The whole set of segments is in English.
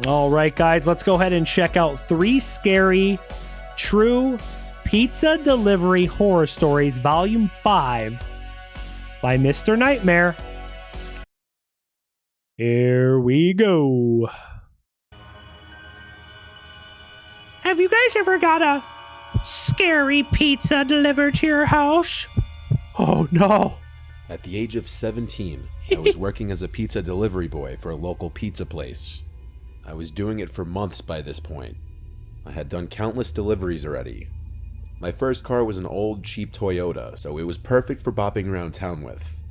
All right, guys, let's go ahead and check out 3 scary, true pizza delivery horror stories, Volume 5 by Mr. Nightmare. Here we go. Have you guys ever got a scary pizza delivered to your house? Oh, no. At the age of 17, I was working as a pizza delivery boy for a local pizza place. I was doing it for months by this point. I had done countless deliveries already. My first car was an old, cheap Toyota, so it was perfect for bopping around town with.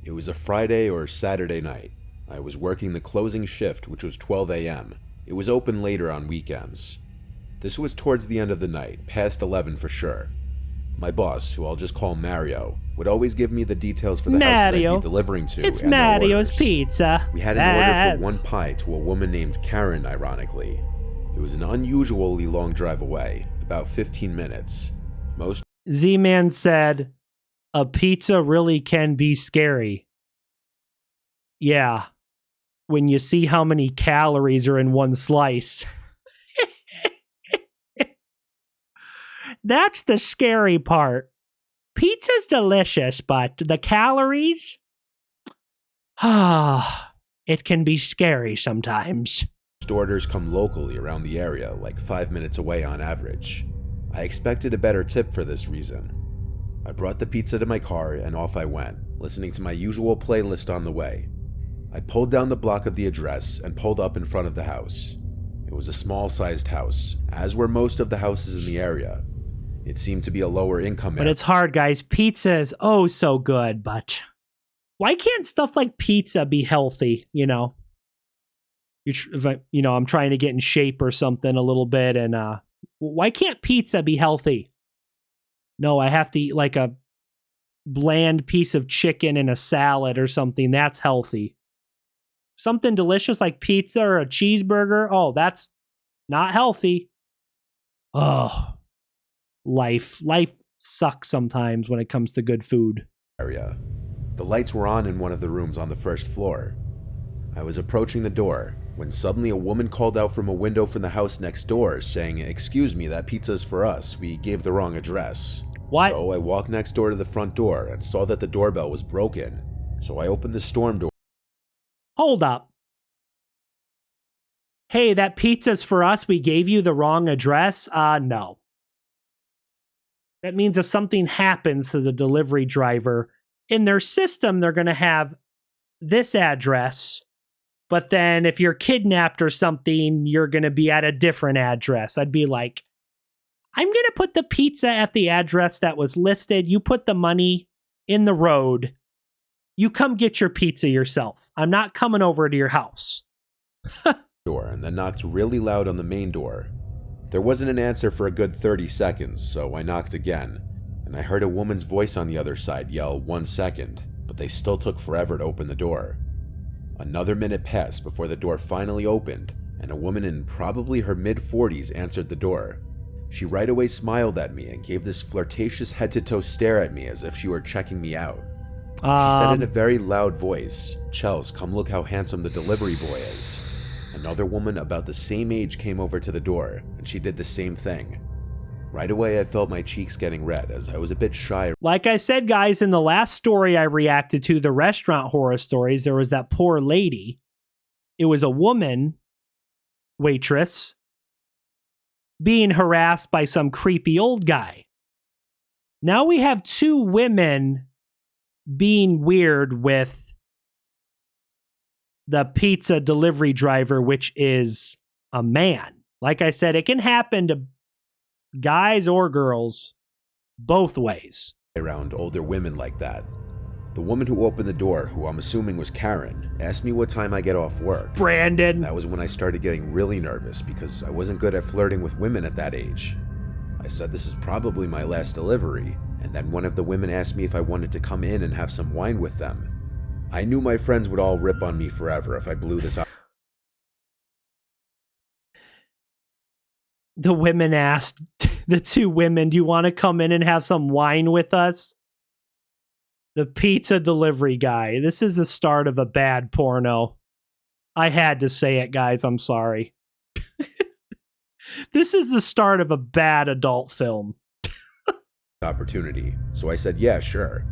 It was a Friday or Saturday night. I was working the closing shift, which was 12 a.m. It was open later on weekends. This was towards the end of the night, past 11 for sure. My boss, who I'll just call Mario, would always give me the details for the houses I'd be delivering to. It's Mario's Pizza. We had an order for 1 pie to a woman named Karen, ironically. It was an unusually long drive away, about 15 minutes. Z-Man said, a pizza really can be scary. Yeah, when you see how many calories are in one slice. That's the scary part. Pizza's delicious, but the calories? It can be scary sometimes. Orders come locally around the area, like 5 minutes away on average. I expected a better tip for this reason. I brought the pizza to my car and off I went, listening to my usual playlist on the way. I pulled down the block of the address and pulled up in front of the house. It was a small-sized house, as were most of the houses in the area. It seemed to be a lower income area. But it's hard, guys. Pizza is oh so good, but why can't stuff like pizza be healthy, you know? I'm trying to get in shape or something a little bit, and why can't pizza be healthy? No, I have to eat like a bland piece of chicken and a salad or something. That's healthy. Something delicious like pizza or a cheeseburger, oh, that's not healthy. Oh, life sucks sometimes when it comes to good food. Area. The lights were on in one of the rooms on the first floor. I was approaching the door when suddenly a woman called out from a window from the house next door saying, "Excuse me, that pizza's for us. We gave the wrong address." What? So I walked next door to the front door and saw that the doorbell was broken. So I opened the storm door. Hold up. Hey, that pizza's for us. We gave you the wrong address? No. That means if something happens to the delivery driver, in their system, they're going to have this address. But then if you're kidnapped or something, you're going to be at a different address. I'd be like, I'm going to put the pizza at the address that was listed. You put the money in the road. You come get your pizza yourself. I'm not coming over to your house. Door and then knocked really loud on the main door. There wasn't an answer for a good 30 seconds, so I knocked again, and I heard a woman's voice on the other side yell 1 second, but they still took forever to open the door. Another minute passed before the door finally opened, and a woman in probably her mid-40s answered the door. She right away smiled at me and gave this flirtatious head-to-toe stare at me as if she were checking me out. She said in a very loud voice, "Chels, come look how handsome the delivery boy is." Another woman about the same age came over to the door, and she did the same thing. Right away, I felt my cheeks getting red, as I was a bit shy. Like I said, guys, in the last story I reacted to, the restaurant horror stories, there was that poor lady. It was a woman, waitress, being harassed by some creepy old guy. Now we have 2 women being weird with the pizza delivery driver, which is a man. Like I said, it can happen to guys or girls both ways. Around older women like that. The woman who opened the door, who I'm assuming was Karen, asked me what time I get off work. Brandon. That was when I started getting really nervous because I wasn't good at flirting with women at that age. I said this is probably my last delivery, and then one of the women asked me if I wanted to come in and have some wine with them. I knew my friends would all rip on me forever if I blew this up. The women asked the 2 women, "Do you want to come in and have some wine with us?" The pizza delivery guy. This is the start of a bad porno. I had to say it, guys. I'm sorry. This is the start of a bad adult film. Opportunity. So I said, yeah, sure.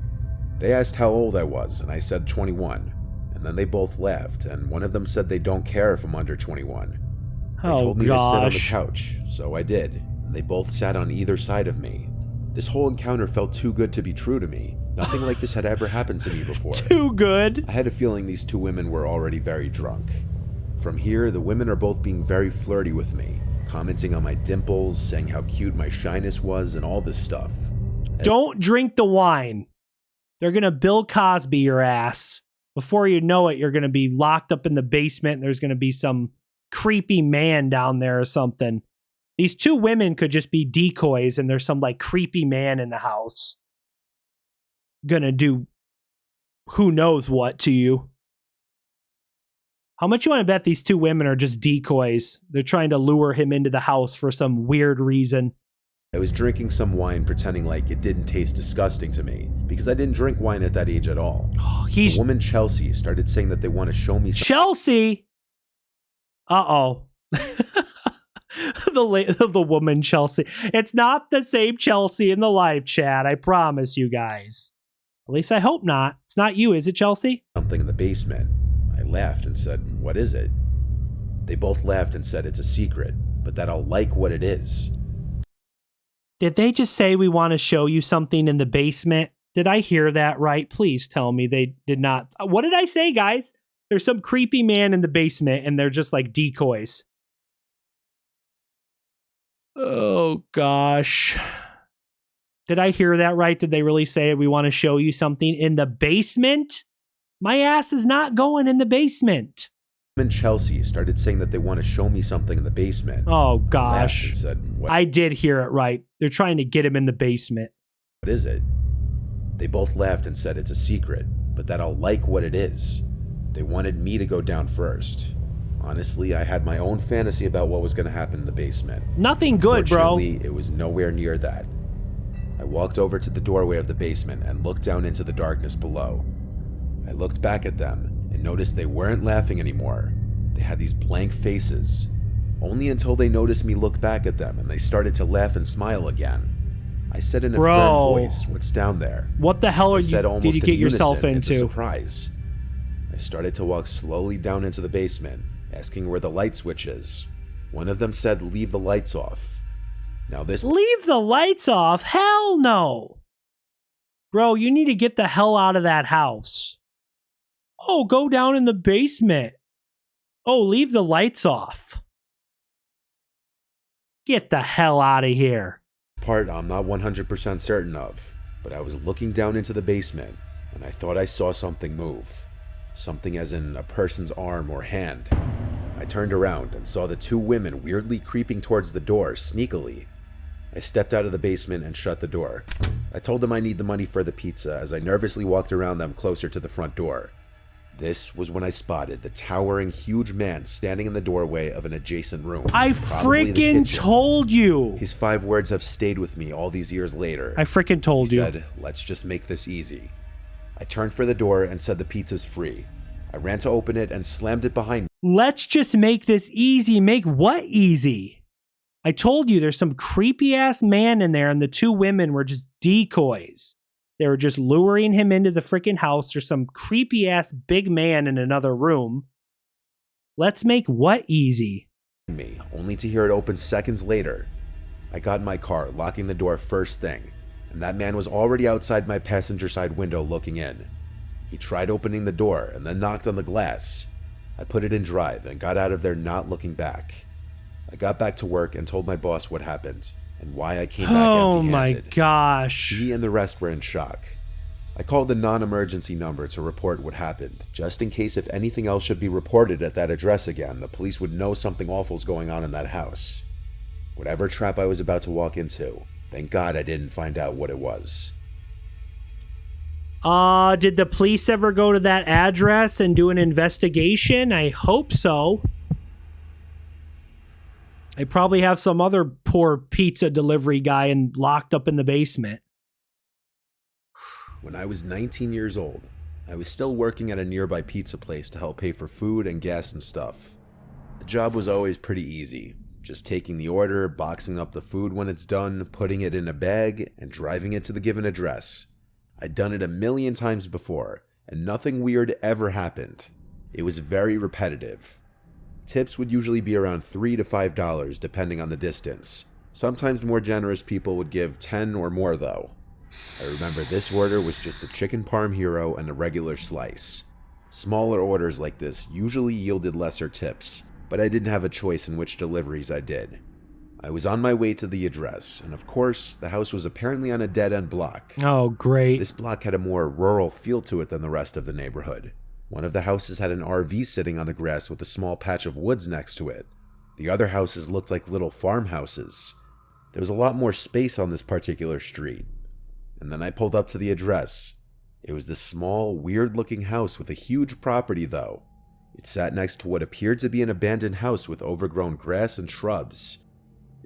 They asked how old I was, and I said 21. And then they both laughed, and one of them said they don't care if I'm under 21. They told me to sit on the couch, so I did. And they both sat on either side of me. This whole encounter felt too good to be true to me. Nothing like this had ever happened to me before. Too good? I had a feeling these two women were already very drunk. From here, the women are both being very flirty with me, commenting on my dimples, saying how cute my shyness was, and all this stuff. Don't drink the wine. They're going to Bill Cosby your ass. Before you know it, you're going to be locked up in the basement, and there's going to be some creepy man down there or something. These two women could just be decoys, and there's some like creepy man in the house. Gonna do who knows what to you. How much you want to bet these two women are just decoys? They're trying to lure him into the house for some weird reason. I was drinking some wine pretending like it didn't taste disgusting to me, because I didn't drink wine at that age at all. Oh, the woman Chelsea started saying that they want to show me Chelsea? Uh-oh. The woman Chelsea. It's not the same Chelsea in the live chat, I promise you guys. At least I hope not. It's not you, is it, Chelsea? Something in the basement. I laughed and said, what is it? They both laughed and said it's a secret, but that I'll like what it is. Did they just say we want to show you something in the basement? Did I hear that right? Please tell me they did not. What did I say, guys? There's some creepy man in the basement and they're just like decoys. Oh, gosh. Did I hear that right? Did they really say we want to show you something in the basement? My ass is not going in the basement. And Chelsea started saying that they want to show me something in the basement. Oh, gosh. And said, what? I did hear it right. They're trying to get him in the basement. What is it? They both laughed and said it's a secret, but that I'll like what it is. They wanted me to go down first. Honestly, I had my own fantasy about what was going to happen in the basement. Nothing good, bro. It was nowhere near that. I walked over to the doorway of the basement and looked down into the darkness below. I looked back at them and noticed they weren't laughing anymore. They had these blank faces. Only until they noticed me look back at them and they started to laugh and smile again. I said in a firm voice, what's down there? What the hell did you get yourself into? It's a surprise. I started to walk slowly down into the basement, asking where the light switch is. One of them said, leave the lights off. Now this— Leave the lights off? Hell no. Bro, you need to get the hell out of that house. Oh, go down in the basement. Oh, leave the lights off. Get the hell out of here. Part I'm not 100% certain of, but I was looking down into the basement and I thought I saw something move. Something as in a person's arm or hand. I turned around and saw the two women weirdly creeping towards the door sneakily. I stepped out of the basement and shut the door. I told them I need the money for the pizza as I nervously walked around them closer to the front door. This was when I spotted the towering huge man standing in the doorway of an adjacent room. I freaking told you. His 5 words have stayed with me all these years later. I freaking told you. He said, let's just make this easy. I turned for the door and said the pizza's free. I ran to open it and slammed it behind me. Let's just make this easy. Make what easy? I told you there's some creepy ass man in there and the two women were just decoys. They were just luring him into the freaking house. There's some creepy ass big man in another room. Let's make what easy? Me, only to hear it open seconds later. I got in my car, locking the door first thing, and that man was already outside my passenger side window looking in. He tried opening the door and then knocked on the glass. I put it in drive and got out of there not looking back. I got back to work and told my boss what happened and why I came back empty-handed. Oh my gosh. He and the rest were in shock. I called the non-emergency number to report what happened, just in case if anything else should be reported at that address again, the police would know something awful's going on in that house. Whatever trap I was about to walk into, thank God I didn't find out what it was. Did the police ever go to that address and do an investigation? I hope so. They probably have some other poor pizza delivery guy locked up in the basement. When I was 19 years old, I was still working at a nearby pizza place to help pay for food and gas and stuff. The job was always pretty easy. Just taking the order, boxing up the food when it's done, putting it in a bag, and driving it to the given address. I'd done it a million times before, and nothing weird ever happened. It was very repetitive. Tips would usually be around $3 to $5 depending on the distance. Sometimes more generous people would give 10 or more though. I remember this order was just a chicken parm hero and a regular slice. Smaller orders like this usually yielded lesser tips, but I didn't have a choice in which deliveries I did. I was on my way to the address, and of course, the house was apparently on a dead-end block. Oh, great. This block had a more rural feel to it than the rest of the neighborhood. One of the houses had an RV sitting on the grass with a small patch of woods next to it. The other houses looked like little farmhouses. There was a lot more space on this particular street. And then I pulled up to the address. It was this small, weird-looking house with a huge property, though. It sat next to what appeared to be an abandoned house with overgrown grass and shrubs.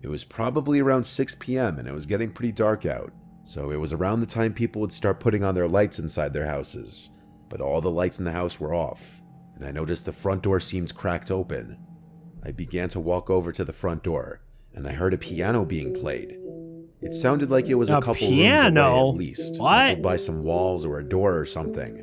It was probably around 6 p.m. and it was getting pretty dark out, so it was around the time people would start putting on their lights inside their houses. But all the lights in the house were off, and I noticed the front door seemed cracked open. I began to walk over to the front door, and I heard a piano being played. It sounded like it was a couple rooms away at least, muffled by some walls or a door or something.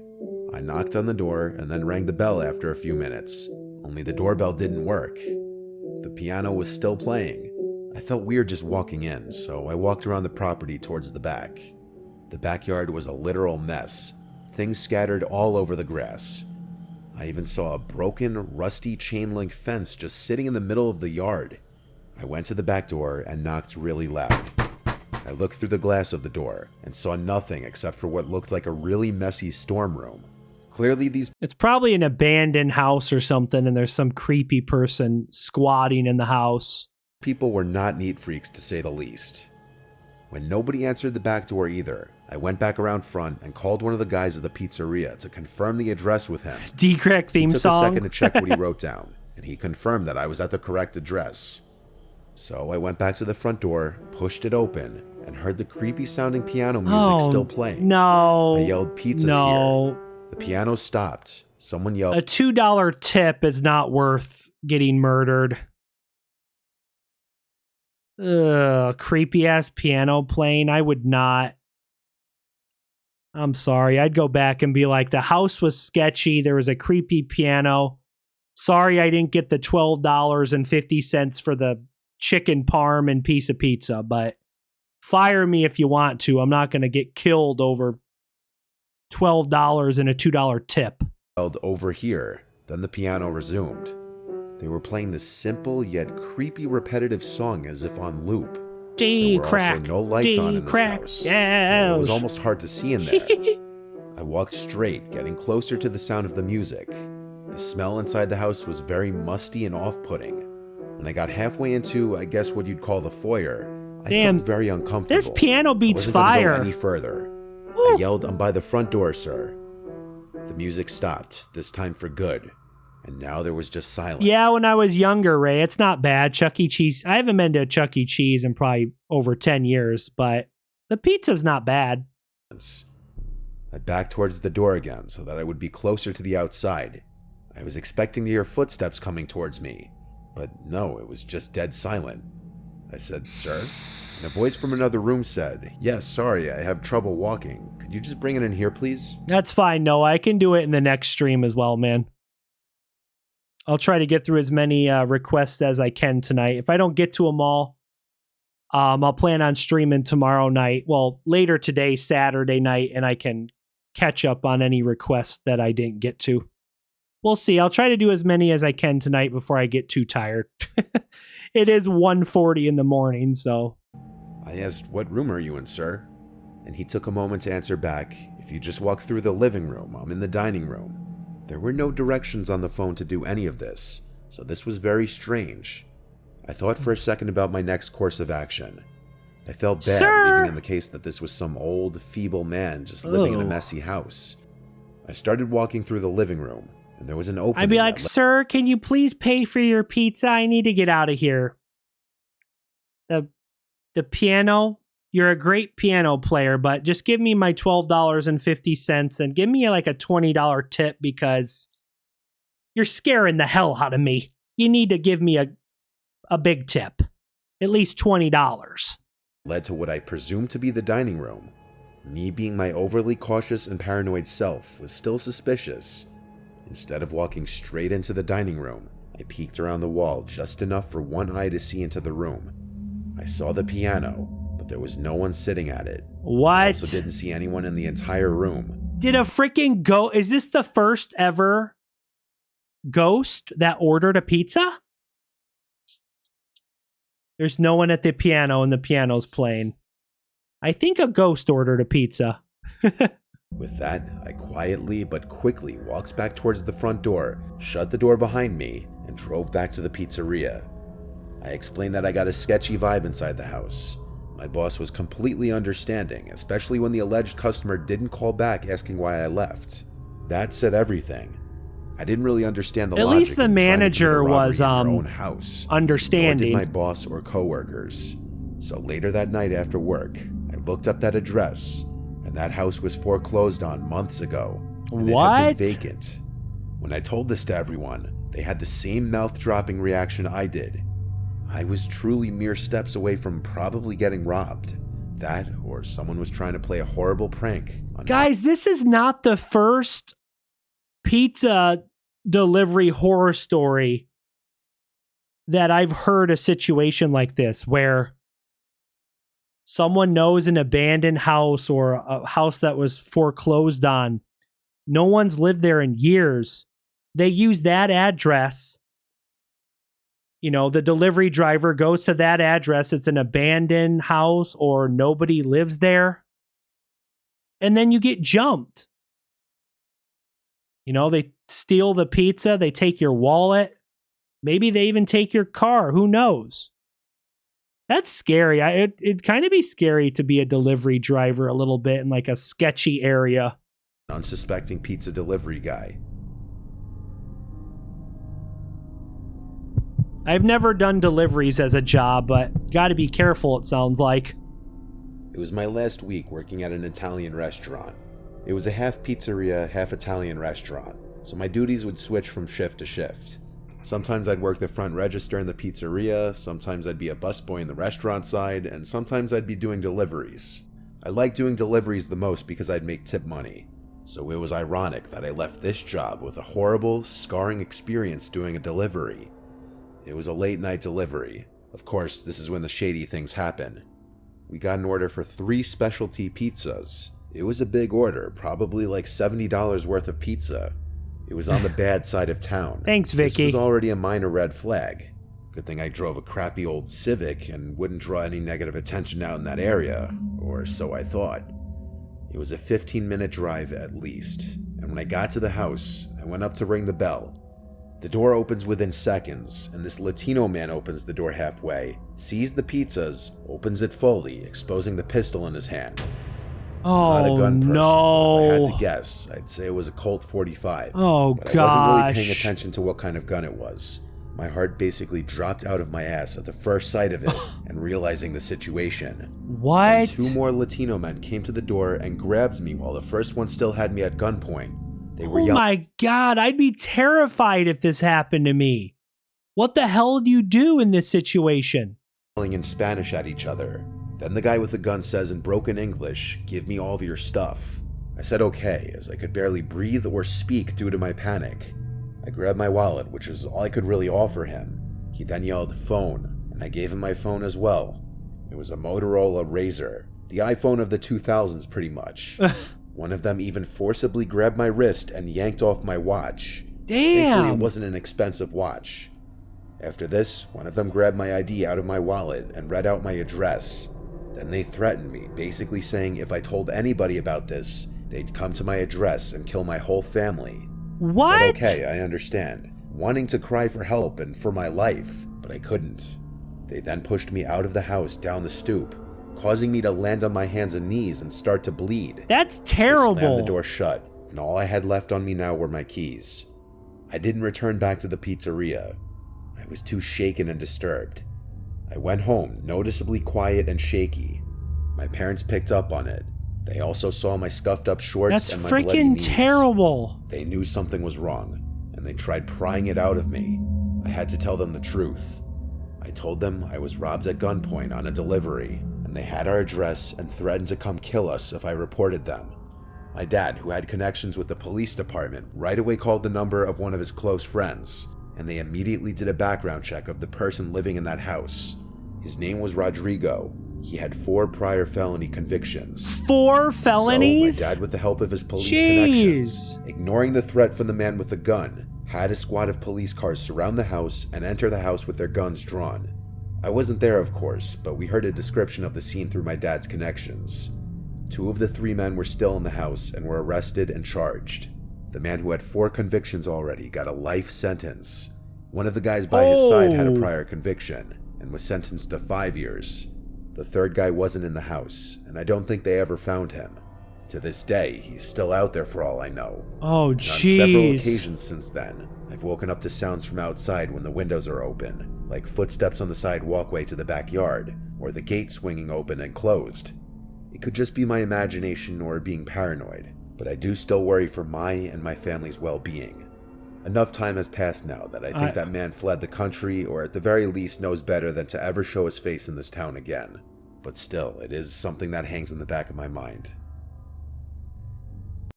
I knocked on the door and then rang the bell after a few minutes, only the doorbell didn't work. The piano was still playing. I felt weird just walking in, so I walked around the property towards the back. The backyard was a literal mess, things scattered all over the grass. I even saw a broken, rusty chain-link fence just sitting in the middle of the yard. I went to the back door and knocked really loud. I looked through the glass of the door and saw nothing except for what looked like a really messy storm room. Clearly It's probably an abandoned house or something, and there's some creepy person squatting in the house. People were not neat freaks, to say the least. When nobody answered the back door either, I went back around front and called one of the guys at the pizzeria to confirm the address with him. DKRACK theme song. It took a second to check what he wrote down, and he confirmed that I was at the correct address. So I went back to the front door, pushed it open, and heard the creepy sounding piano music still playing. No. I yelled, "Pizza's here." The piano stopped. Someone yelled, "A $2 tip is not worth getting murdered." Ugh, creepy ass piano playing. I would not. I'm sorry. I'd go back and be like, the house was sketchy. There was a creepy piano. Sorry I didn't get the $12.50 for the chicken parm and piece of pizza, but fire me if you want to. I'm not going to get killed over $12 and a $2 tip. "Over here." Then the piano resumed. They were playing this simple yet creepy repetitive song as if on loop. There were also no lights on in this house, so it was almost hard to see in there. I walked straight, getting closer to the sound of the music. The smell inside the house was very musty and off-putting. When I got halfway into, I guess what you'd call the foyer, I felt very uncomfortable. This piano beats fire. I wasn't going to go any further. I yelled, "I'm by the front door, sir." The music stopped, this time for good. And now there was just silence. Yeah, when I was younger, Ray, it's not bad. Chuck E. Cheese. I haven't been to a Chuck E. Cheese in probably over 10 years, but the pizza's not bad. I backed towards the door again so that I would be closer to the outside. I was expecting to hear footsteps coming towards me, but no, it was just dead silent. I said, "Sir?" And a voice from another room said, "Yes, sorry, I have trouble walking. Could you just bring it in here, please?" That's fine, Noah. I can do it in the next stream as well, man. I'll try to get through as many requests as I can tonight. If I don't get to them all, I'll plan on streaming tomorrow night. Well, later today, Saturday night, and I can catch up on any requests that I didn't get to. We'll see. I'll try to do as many as I can tonight before I get too tired. It is 1:40 in the morning, so. I asked, "What room are you in, sir?" And he took a moment to answer back, "If you just walk through the living room, I'm in the dining room." There were no directions on the phone to do any of this, so this was very strange. I thought for a second about my next course of action. I felt bad, even in the case that this was some old, feeble man just living in a messy house. I started walking through the living room, and there was an opening. I'd be like, "Sir, can you please pay for your pizza? I need to get out of here." The piano you're a great piano player, but just give me my $12.50 and give me like a $20 tip because you're scaring the hell out of me. You need to give me a big tip, at least $20. Led to what I presumed to be the dining room. Me being my overly cautious and paranoid self was still suspicious. Instead of walking straight into the dining room, I peeked around the wall just enough for one eye to see into the room. I saw the piano, but there was no one sitting at it. What? I also didn't see anyone in the entire room. Did a freaking is this the first ever ghost that ordered a pizza? There's no one at the piano and the piano's playing. I think a ghost ordered a pizza. With that, I quietly but quickly walked back towards the front door, shut the door behind me, and drove back to the pizzeria. I explained that I got a sketchy vibe inside the house. My boss was completely understanding, especially when the alleged customer didn't call back asking why I left. That said everything. I didn't really understand the logic. At least the manager was in their own house, understanding. nor did my boss or coworkers. So later that night after work, I looked up that address, and that house was foreclosed on months ago. And what? It had been vacant. When I told this to everyone, they had the same mouth-dropping reaction I did. I was truly mere steps away from probably getting robbed. That, or someone was trying to play a horrible prank on Guys, this is not the first pizza delivery horror story that I've heard a situation like this where someone knows an abandoned house or a house that was foreclosed on. No one's lived there in years. They use that address. You know, the delivery driver goes to that address. It's an abandoned house or nobody lives there. And then you get jumped. You know, they steal the pizza. They take your wallet. Maybe they even take your car. Who knows? That's scary. It'd kind of be scary to be a delivery driver a little bit in like a sketchy area. unsuspecting pizza delivery guy. I've never done deliveries as a job, but gotta be careful, it sounds like. It was my last week working at an Italian restaurant. It was a half pizzeria, half Italian restaurant, so my duties would switch from shift to shift. Sometimes I'd work the front register in the pizzeria, sometimes I'd be a busboy in the restaurant side, and sometimes I'd be doing deliveries. I liked doing deliveries the most because I'd make tip money, so it was ironic that I left this job with a horrible, scarring experience doing a delivery. It was a late night delivery. Of course, this is when the shady things happen. We got an order for 3 specialty pizzas. It was a big order, probably like $70 worth of pizza. It was on the bad side of town. Thanks, Vicky. This was already a minor red flag. Good thing I drove a crappy old Civic and wouldn't draw any negative attention out in that area, or so I thought. It was a 15-minute drive at least, and when I got to the house, I went up to ring the bell. The door opens within seconds, and this Latino man opens the door halfway, sees the pizzas, opens it fully, exposing the pistol in his hand. Not a gun person, no. but if I had to guess, I'd say it was a Colt 45. Oh, but gosh. I wasn't really paying attention to what kind of gun it was. My heart basically dropped out of my ass at the first sight of it and realizing the situation. What? And 2 more Latino men came to the door and grabbed me while the first one still had me at gunpoint. They were Oh my God, I'd be terrified if this happened to me. What the hell do you do in this situation? yelling in Spanish at each other. Then the guy with the gun says in broken English, "Give me all of your stuff." I said okay, as I could barely breathe or speak due to my panic. I grabbed my wallet, which was all I could really offer him. He then yelled, "Phone," and I gave him my phone as well. It was a Motorola Razr, the iPhone of the 2000s pretty much. One of them even forcibly grabbed my wrist and yanked off my watch. Damn! Thankfully, it wasn't an expensive watch. After this, one of them grabbed my ID out of my wallet and read out my address. Then they threatened me, basically saying if I told anybody about this, they'd come to my address and kill my whole family. What? I said okay, I understand. Wanting to cry for help and for my life, but I couldn't. They then pushed me out of the house down the stoop, causing me to land on my hands and knees and start to bleed. That's They terrible. slammed the door shut, and all I had left on me now were my keys. I didn't return back to the pizzeria. I was too shaken and disturbed. I went home, noticeably quiet and shaky. My parents picked up on it. They also saw my scuffed up shorts That's and my bloody freaking knees. terrible. They knew something was wrong, and they tried prying it out of me. I had to tell them the truth. I told them I was robbed at gunpoint on a delivery, and they had our address and threatened to come kill us if I reported them. My dad, who had connections with the police department, right away called the number of one of his close friends, and they immediately did a background check of the person living in that house. His name was Rodrigo. He had 4 prior felony convictions. 4 felonies? So my dad, with the help of his police Jeez. connections, ignoring the threat from the man with the gun, had a squad of police cars surround the house and enter the house with their guns drawn. I wasn't there, of course, but we heard a description of the scene through my dad's connections. 2 of the 3 men were still in the house and were arrested and charged. The man who had 4 convictions already got a life sentence. One of the guys by his side had a prior conviction and was sentenced to 5 years. The 3rd guy wasn't in the house, and I don't think they ever found him. To this day, he's still out there for all I know. Oh, jeez. On several occasions since then, I've woken up to sounds from outside when the windows are open, like footsteps on the side walkway to the backyard, or the gate swinging open and closed. It could just be my imagination or being paranoid, but I do still worry for my and my family's well-being. Enough time has passed now that I think that man fled the country, or at the very least knows better than to ever show his face in this town again. But still, it is something that hangs in the back of my mind.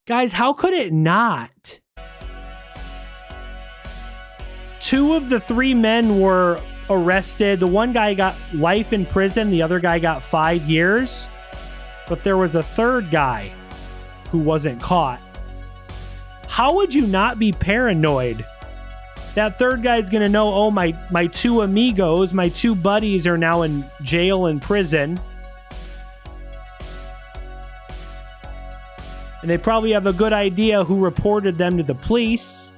Guys, how could it not? 2 of the 3 men were arrested. The one guy got life in prison. The other guy got 5 years. But there was a 3rd guy who wasn't caught. How would you not be paranoid? That 3rd guy's going to know, oh, my 2 amigos, my 2 buddies are now in jail and prison. And they probably have a good idea who reported them to the police.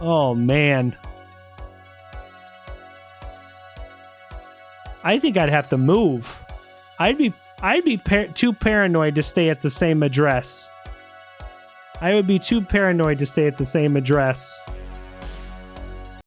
Oh, man. I think I'd have to move. I'd be too paranoid to stay at the same address. I would be too paranoid to stay at the same address.